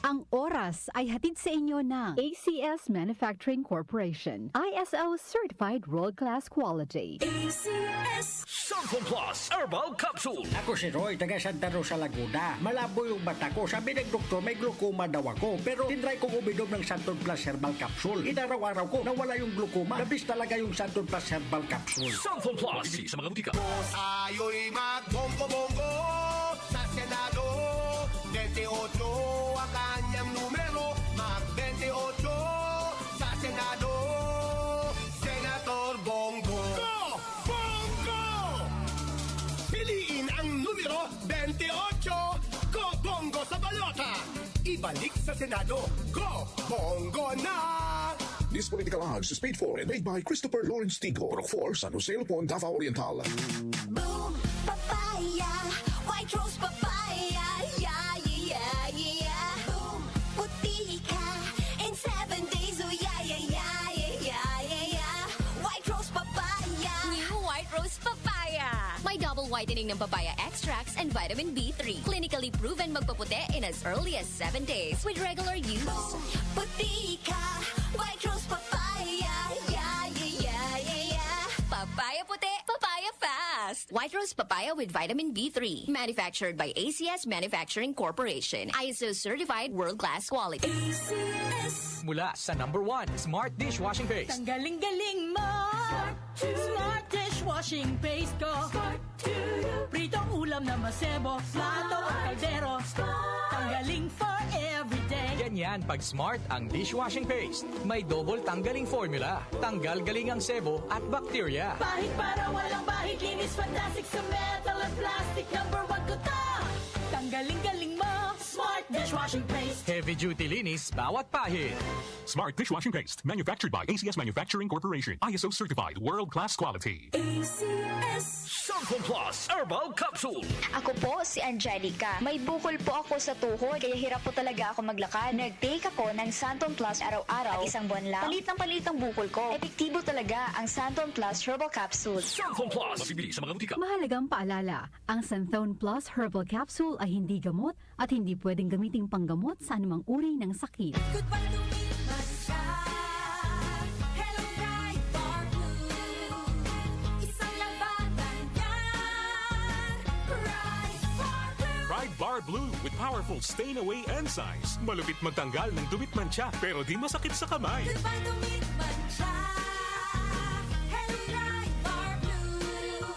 Ang oras ay hatid sa inyo ng ACS Manufacturing Corporation. ISO Certified World-Class Quality. ACS Santon Plus Herbal Capsule. Ako si Roy, taga Santa Rosa, Laguna. Malabo yung mata ko. Sabi ng doktor, may glaucoma daw ako. Pero tinry kong uminom ng Santon Plus Herbal Capsule. Inaraw-araw ko, nawala yung glaucoma. Nabis talaga yung Santon Plus Herbal Capsule. Santon Plus. Bibili sa mga butika. Tayo'y magbonggo-bongo sa Senado. 28 ang kanyang numero. Mag-28 sa Senado. Senator Bongo. Go! Bongo! Piliin ang numero 28. Go Bongo sa balota. Ibalik sa Senado. Go Bongo na! This political ads is paid for and made by Christopher Lawrence Tigo, Rock 4, San Jose, Lupon, Davao Oriental. Boom Papaya White Rose Papaya Yeah, yeah, yeah Boom Puti ka In 7 days Oh yeah, yeah, yeah, yeah, yeah, yeah White Rose Papaya New White Rose Papaya. May double whitening ng papaya extracts and vitamin B3. Clinically proven magpaputi in as early as 7 days with regular use. Boom Puti ka White Rose Papaya Yeah, yeah, yeah, yeah, yeah Papaya puti, papaya fast. White Rose Papaya with vitamin B3. Manufactured by ACS Manufacturing Corporation. ISO certified world-class quality. ACS Mula sa #1 Smart Dishwashing Paste. Ang galing-galing mo! Smart dishwashing paste ko. Pritong ulam na masebo. Plato o kaldero. Tanggaling for everyday. Ganyan pag Smart ang dishwashing paste. May double tanggaling formula. Tanggal galing ang sebo at bakterya. Bahid para walang bahid. Linis fantastic sa metal at plastic. #1 ko to. Tanggaling-galing mo. Smart dishwashing paste. Heavy duty linis bawat pahid. Smart Dishwashing Paste, manufactured by ACS Manufacturing Corporation. ISO certified, world-class quality. ACS Santon Plus Herbal Capsule. Ako po si Angelica. May bukol po ako sa tuhod, kaya hirap po talaga ako maglakad. Nag-take ako ng Santon Plus araw-araw at isang buwan lang. Palit ang bukol ko. Epektibo talaga ang Santon Plus Herbal Capsule. Santon Plus. Mabibili sa mga butika. Mahalagang paalala, ang Santhone Plus Herbal Capsule ay hindi gamot at hindi pwedeng gamiting panggamot sa anumang uri ng sakit. Goodbye to me, Masya. Hello, bright bar blue. Isang labanan yan. Bright bar blue. Pride Bar Blue with powerful stain-away enzymes. Malupit magtanggal ng dumit mancha pero di masakit sa kamay. Goodbye to me, Masya. Hello, bright bar blue.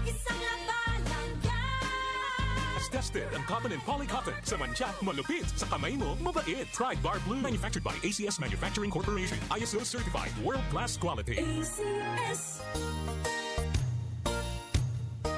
Isang labanan yan. As tested ang cotton and polycotton. Sa mancha, malupit. Sa kamay mo, mabait. Pride Bar Blue. Manufactured by ACS Manufacturing Corporation. ISO certified, world-class quality. ACS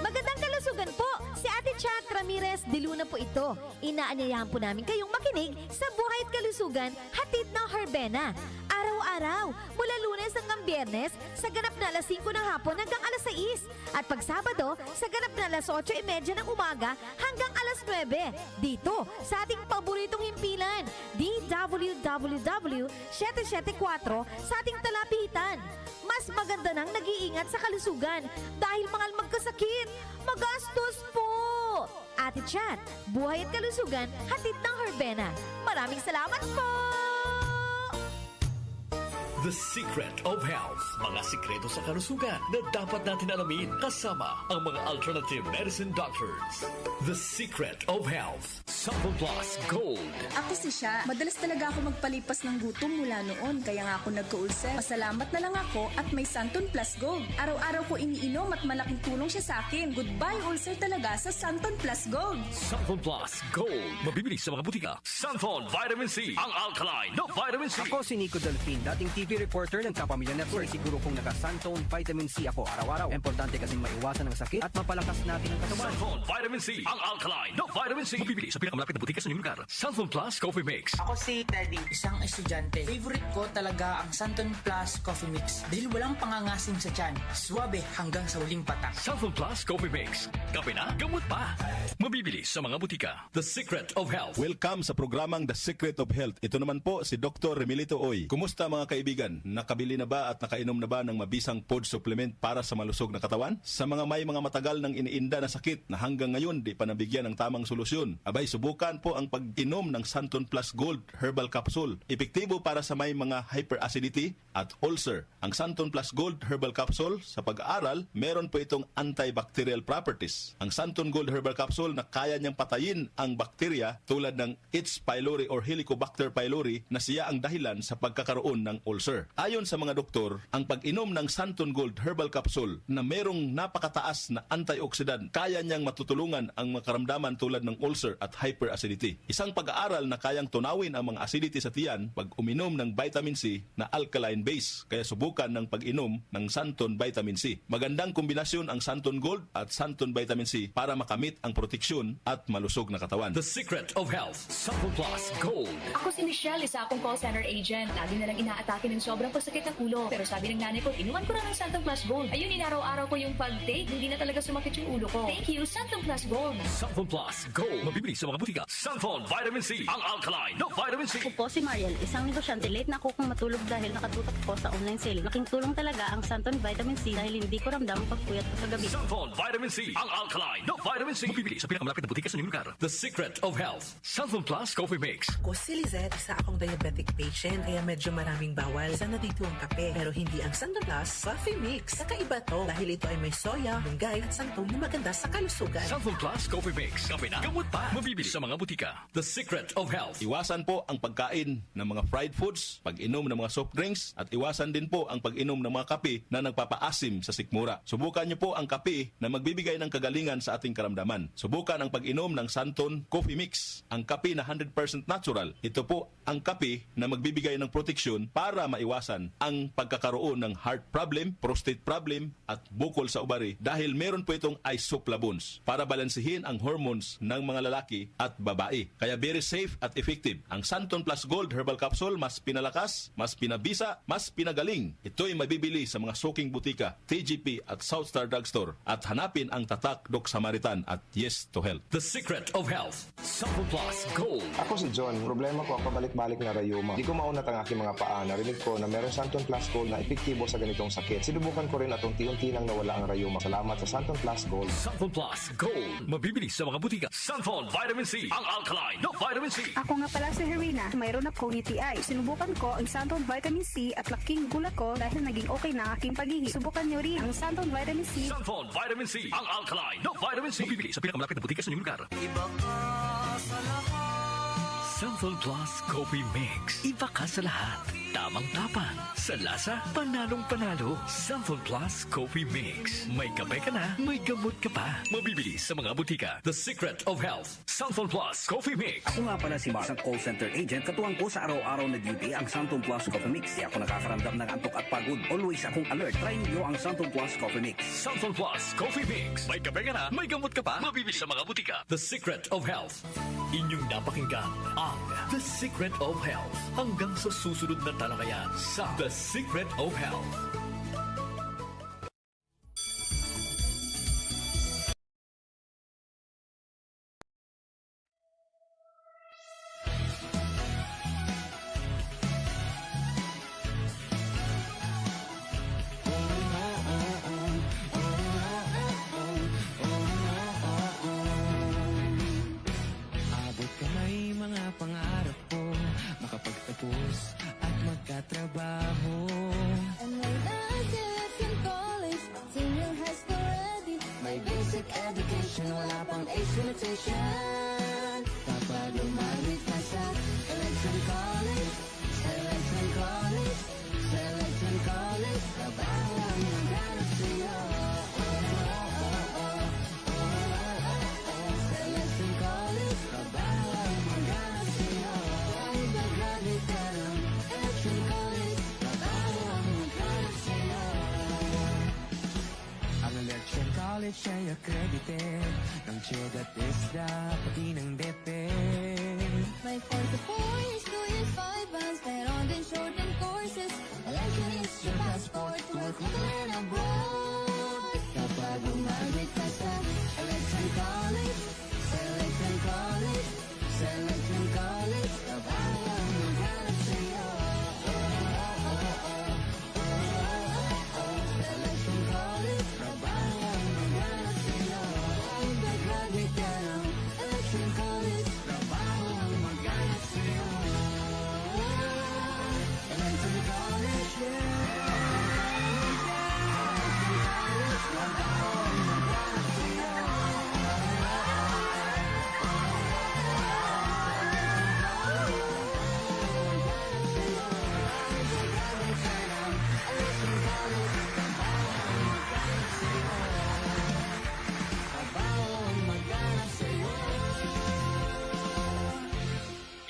Magandang kalusugan po! Si Ate Chat Ramirez de Luna po ito. Inaanyayahan po namin kayong makinig sa Buhay at Kalusugan, hatid ng Herbena. Araw-araw, mula Lunes hanggang Biyernes, sa ganap na alas 5 ng hapon hanggang alas 6. At pag Sabado, sa ganap na alas 8:30 ng umaga hanggang alas 9. Dito, sa ating paboritong himpilan, DWWW 774 sa ating talapitan. Mas maganda nang nag-iingat sa kalusugan dahil mahal magkasakit. Magastos po! Ate Chat, Buhay at Kalusugan, hatid ng Herbena. Maraming salamat po! The Secret of Health. Mga sikreto sa kalusugan na dapat natin alamin kasama ang mga alternative medicine doctors. The Secret of Health. Santon Plus Gold. Ako si Sha. Madalas talaga ako magpalipas ng gutom mula noon, kaya nga ako nagka-ulcer. Pasalamat na lang ako at may Santon Plus Gold. Araw-araw ko iniinom at malaking tulong siya sa akin. Goodbye ulcer talaga sa Santon Plus Gold. Santon Plus Gold. Mabibili sa mga butika. Santon Vitamin C. Ang alkaline na vitamin C. Ako si Nico Delfin, dating TV reporter ng Kapamilya Network. Siguro kung naka-Santon Vitamin C ako araw-araw. Importante kasing maiwasan ang sakit at mapalakas natin ang katawan. Santon Vitamin C. Ang alkaline na vitamin C. Mabibili sa pinakamalapit na butika sa inyong lugar. Santon Plus Coffee Mix. Ako si Teddy, isang estudyante. Favorite ko talaga ang Santon Plus Coffee Mix dahil walang pangangasim sa tiyan. Swabe hanggang sa huling patak. Santon Plus Coffee Mix. Kape na, gamot pa. Mabibili sa mga butika. The Secret of Health. Welcome sa programang The Secret of Health. Ito naman po si Dr. Remilito Oy. Kumusta mga kaibigan? kaibigan, nakabili na ba at nakainom na ba ng mabisang food supplement para sa malusog na katawan? Sa mga may mga matagal ng iniinda na sakit na hanggang ngayon di pa nabigyan ng tamang solusyon, abay subukan po ang pag-inom ng Santon Plus Gold Herbal Capsule. Epektibo para sa may mga hyperacidity at ulcer. Ang Santon Plus Gold Herbal Capsule, sa pag-aaral, meron po itong antibacterial properties. Ang Santon Gold Herbal Capsule na kaya niyang patayin ang bakterya tulad ng H. pylori or Helicobacter pylori na siya ang dahilan sa pagkakaroon ng ulcer. Ayon sa mga doktor, ang pag-inom ng Santon Gold Herbal Capsule na merong napakataas na antioxidant, kaya niyang matutulungan ang mga karamdaman tulad ng ulcer at hyperacidity. Isang pag-aaral na kayang tunawin ang mga acidity sa tiyan pag uminom ng vitamin C na alkaline base. Kaya subukan ng pag-inom ng Santon Vitamin C. Magandang kombinasyon ang Santon Gold at Santon Vitamin C para makamit ang proteksyon at malusog na katawan. The Secret of Health, Santon Plus Gold. Ako si Michelle, isa akong call center agent. Lagi na lang inaatake ng sobrang pasakit ng ulo. Pero sabi ng nanay ko, inuman ko na ng Santon Plus Gold. Ayun, inaraw-araw ko yung pag-take. Hindi na talaga sumakit yung ulo ko. Thank you, Santon Plus Gold. Santon Plus Gold. Mabibili sa mga butika. Santon Vitamin C. Ang alkaline no vitamin C. Ako po si Mariel, isang negosyante. Late na ako kung matulog dahil nakatutok ko sa online selling. Laking tulong talaga ang Santon Vitamin C dahil hindi ko ramdam ang pagpuyat ko sa gabi. Santon Vitamin C. Ang alkaline no vitamin C. Mabibili sa pinakamalapit na butika sa inyong lugar. The Secret of Health. Santon Plus Coffee Mix. Ako si Lizette, isa akong diabetic patient kaya medyo maraming bawal. Sana dito ang kape pero hindi ang Santon Plus Coffee Mix. Kakaiba to dahil ito ay may soya, munggay at santol na maganda sa kalusugan. Santon Plus Coffee Mix. Kape na gamot pa. Mabibili sa mga butika. The Secret of Health. Iwasan po ang pagkain ng mga fried foods, pag-inom ng mga soft drinks, at iwasan din po ang pag-inom ng mga kape na nagpapaasim sa sikmura. Subukan niyo po ang kape na magbibigay ng kagalingan sa ating karamdaman. Subukan ang pag-inom ng Santon Coffee Mix, ang kape na 100% natural. Ito po ang kape na magbibigay ng proteksyon para maiwasan ang pagkakaroon ng heart problem, prostate problem, at bukol sa ubari dahil meron po itong isoflavones para balansehin ang hormones ng mga lalaki at babae. Kaya very safe at effective. Ang Santon Plus Gold Herbal Capsule mas pinalakas, mas pinabisa, mas pinagaling. Ito'y mabibili sa mga suking butika, TGP at South Star Drugstore at hanapin ang tatak Doc Samaritan at Yes to Health. The Secret of Health. Santon Plus Gold. Ako si John. Problema ko ang pabalik-balik na rayuma. Di ko maunat ang aking mga paa. Narinig ko na meron Santon Plus Gold na epektibo sa ganitong sakit. Sinubukan ko rin at unti-unti nang nawala ang rayuma. Salamat sa Santon Plus Gold. Santon Plus Gold. Mabibili sa mga butika. Santon Vitamin C. Ang alkaline no vitamin C. Ako nga pala si Herina. Mayroon akong UTI. Sinubukan ko ang Santon Vitamin C at laking gulat ko dahil naging okay na ang aking paghihi. Subukan nyo rin ang Santon Vitamin C. Santon Vitamin C. Ang alkaline no vitamin C. Mabibili sa pinakamalapit na butika sa inyong lugar. Iba ka sa lahat. Santon Plus Coffee Mix. Iba ka sa lahat. Tamang-tapang. Sa lasa, panalong-panalo. Santon Plus Coffee Mix. May kape ka na, may gamot ka pa. Mabibili sa mga butika. The Secret of Health. Santon Plus Coffee Mix. Ako nga pala si Mark, isang call center agent. Katuwang ko sa araw-araw na duty ang Santon Plus Coffee Mix. Di ako nakakaramdam ng antok at pagod. Always akong alert. Try niyo ang Santon Plus Coffee Mix. Santon Plus Coffee Mix. May kape ka na, may gamot ka pa. Mabibili sa mga butika. The Secret of Health. Inyong napakinggan ang The Secret of Health. Hanggang sa susunod na talakayan sa The Secret of Health. Abot kamay mga pangarap ko, makapagtapos at magkatrabaho. And when I get in college, senior high school ready. May basic education, wala pang age limitation. Kapag umabit na sa Selection College, Selection College, Selection College, trabaho ang maghanap sa'yo. Selection College, trabaho ang maghanap sa'yo. Kahit mag-graduate ka ng Selection College, trabaho ang maghanap sa'yo. Ang Selection College ay accredited ng CHED at ISDA, pati ng DepEd. My 44 years, 2 years, 5 months. Meron din shortened courses. Election is your passport to work and abroad. Kapag umabit ka sa Selection College, Selection College, Selection College, trabaho ang maghanap sa'yo.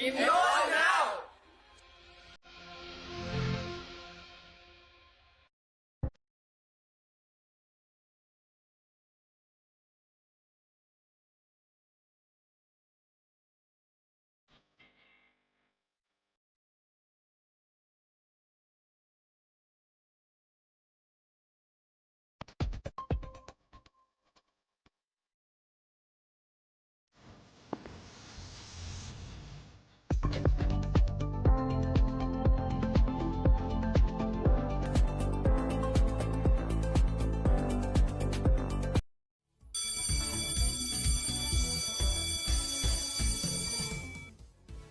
Enroll now!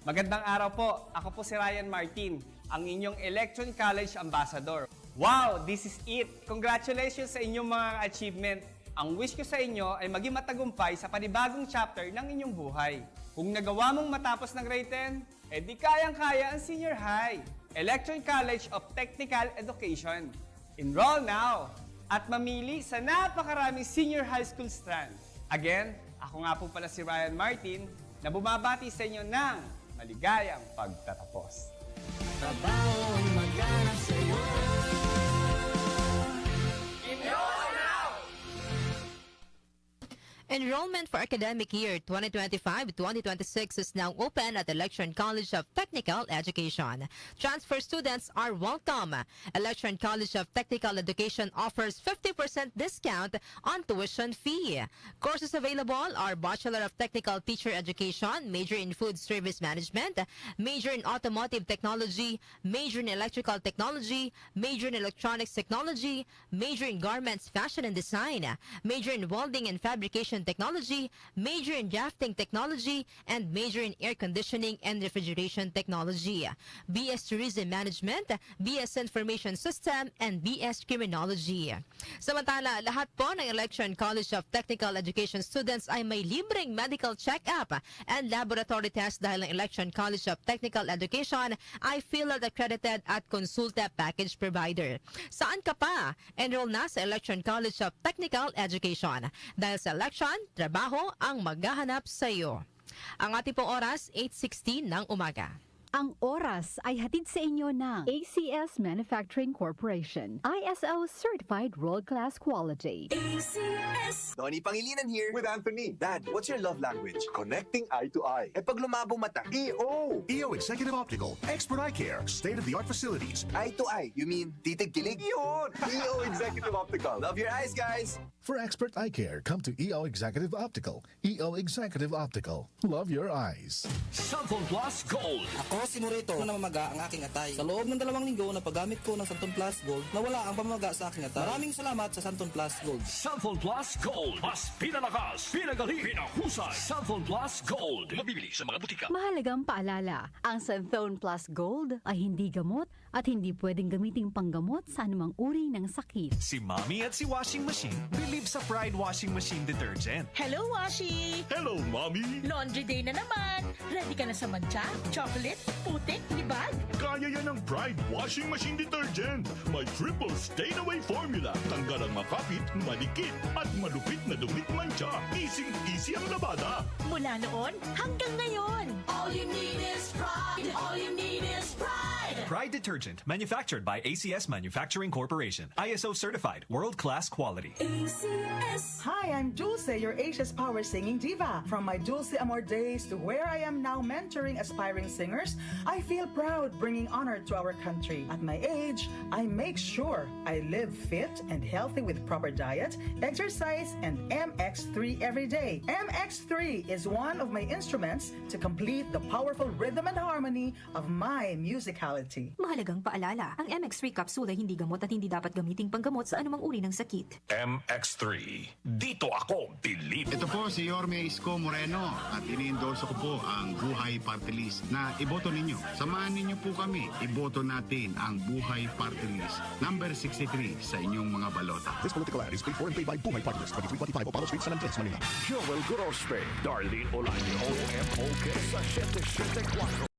Magandang araw po. Ako po si Ryan Martin, ang inyong Election College Ambassador. Wow, this is it! Congratulations sa inyong mga achievement. Ang wish ko sa inyo ay maging matagumpay sa panibagong chapter ng inyong buhay. Kung nagawa mong matapos ng grade 10, edi kayang-kaya ang senior high. Election College of Technical Education. Enroll now! At mamili sa napakaraming senior high school strand. Again, ako nga po pala si Ryan Martin na bumabati sa inyo ng maligayang pagtatapos. Trabaho ang maghanap sa'yo. Enroll now! Enrollment for academic year 2025-2026 is now open at Election College of Technical Education. Transfer students are welcome. Election College of Technical Education offers 50% discount on tuition fee. Courses available are Bachelor of Technical Teacher Education, major in Food Service Management, major in Automotive Technology, major in Electrical Technology, major in Electronics Technology, major in Garments Fashion and Design, major in Welding and Fabrication Technology, major in Drafting Technology, and major in Air Conditioning and Refrigeration Technology. BS Tourism Management, BS Information System, and BS Criminology. Samantala, lahat po ng Election College of Technical Education students ay may libreng medical check-up and laboratory test dahil ang Election College of Technical Education ay Philad accredited at Consulta package provider. Saan ka pa? Enroll na sa Election College of Technical Education. Dahil sa election, trabaho ang maghahanap sa iyo. Ang ating pong oras, 8:16 ng umaga. Ang oras ay hatid sa inyo ng ACS Manufacturing Corporation. ISO Certified World-Class Quality. ACS! Donnie Pangilinan here. With Anthony. Dad, what's your love language? Connecting eye to eye. Eh pag lumabong mata, EO! EO Executive Optical. Expert eye care. State-of-the-art facilities. Eye to eye, you mean titig kilig? Yun! EO Executive Optical. Love your eyes, guys! For expert eye care, come to EO Executive Optical. EO Executive Optical. Love your eyes. Santon Plus Gold. Ako si Morito na namamaga ang aking atay. Sa loob ng 2 linggo na paggamit ko ng Santon Plus Gold, nawala ang pamamaga sa aking atay. Maraming salamat sa Santon Plus Gold. Santon Plus Gold. Mas pinalakas, pinagaling, pinahusay. Santon Plus Gold. Mabibili sa mga butika. Mahalagang paalala, ang Santhone Plus Gold ay hindi gamot at hindi pwedeng gamiting panggamot sa anumang uri ng sakit. Si Mommy at si Washing Machine believe sa Pride Washing Machine Detergent. Hello, Washi! Hello, Mommy! Laundry day na naman! Ready ka na sa mancha, chocolate, putik, libag? Kaya yan ang Pride Washing Machine Detergent. May triple stain-away formula. Tanggal ang makapit, malikit, at malupit na dumit mancha. Easy ang labada. Mula noon hanggang ngayon. All you need is pride. All you need is pride. Pride Detergent, manufactured by ACS Manufacturing Corporation. ISO certified, world-class quality. ACS. Hi, I'm Dulce, your Asia's Power Singing Diva. From my Dulce Amor days to where I am now mentoring aspiring singers, I feel proud bringing honor to our country. At my age, I make sure I live fit and healthy with proper diet, exercise, and MX3 every day. MX3 is one of my instruments to complete the powerful rhythm and harmony of my musicality. Mahalagang paalala, ang MX3 capsule ay hindi gamot at hindi dapat gamiting panggamot sa anumang uri ng sakit. MX3. Dito ako, believe. Ito po si Yorme Isko Moreno at ini-endorse ko po ang Buhay Party List na iboto ninyo. Samahan ninyo po kami. Iboto natin ang Buhay Party List number 63 sa inyong mga balota. This political ad is paid for and paid by Buhay Party List, 2325 Opalo Street, San Andres, Manila. Joel Gorospe, Darlene Olaño, OMOK sa 774.